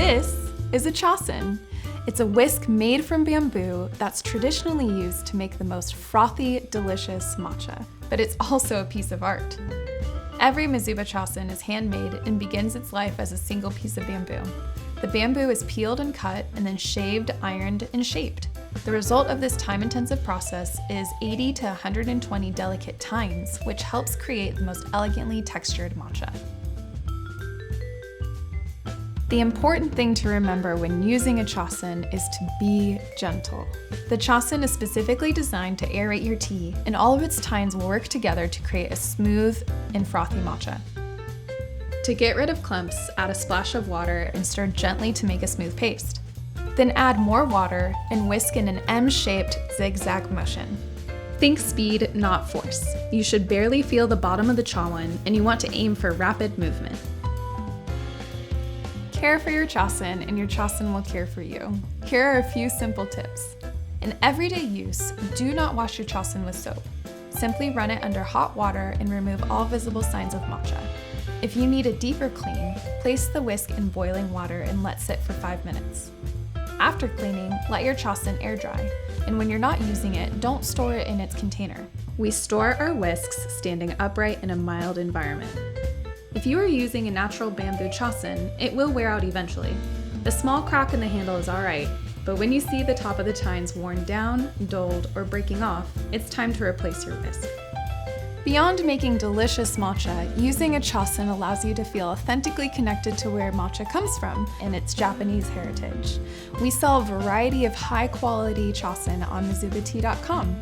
This is a Chasen. It's a whisk made from bamboo that's traditionally used to make the most frothy, delicious matcha. But it's also a piece of art. Every Mizuba Chasen is handmade and begins its life as a single piece of bamboo. The bamboo is peeled and cut and then shaved, ironed, and shaped. The result of this time-intensive process is 80 to 120 delicate tines, which helps create the most elegantly textured matcha. The important thing to remember when using a Chasen is to be gentle. The Chasen is specifically designed to aerate your tea, and all of its tines will work together to create a smooth and frothy matcha. To get rid of clumps, add a splash of water and stir gently to make a smooth paste. Then add more water and whisk in an M-shaped zigzag motion. Think speed, not force. You should barely feel the bottom of the chawan, and you want to aim for rapid movement. Care for your Chasen, and your Chasen will care for you. Here are a few simple tips. In everyday use, do not wash your Chasen with soap. Simply run it under hot water and remove all visible signs of matcha. If you need a deeper clean, place the whisk in boiling water and let sit for 5 minutes. After cleaning, let your Chasen air dry, and when you're not using it, don't store it in its container. We store our whisks standing upright in a mild environment. If you are using a natural bamboo Chasen, it will wear out eventually. The small crack in the handle is alright, but when you see the top of the tines worn down, dulled, or breaking off, it's time to replace your whisk. Beyond making delicious matcha, using a Chasen allows you to feel authentically connected to where matcha comes from and its Japanese heritage. We sell a variety of high-quality Chasen on MizubaTea.com,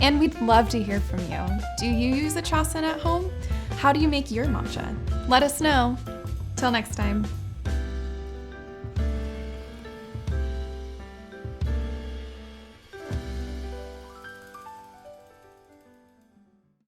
and we'd love to hear from you. Do you use a Chasen at home? How do you make your matcha? Let us know. Till next time.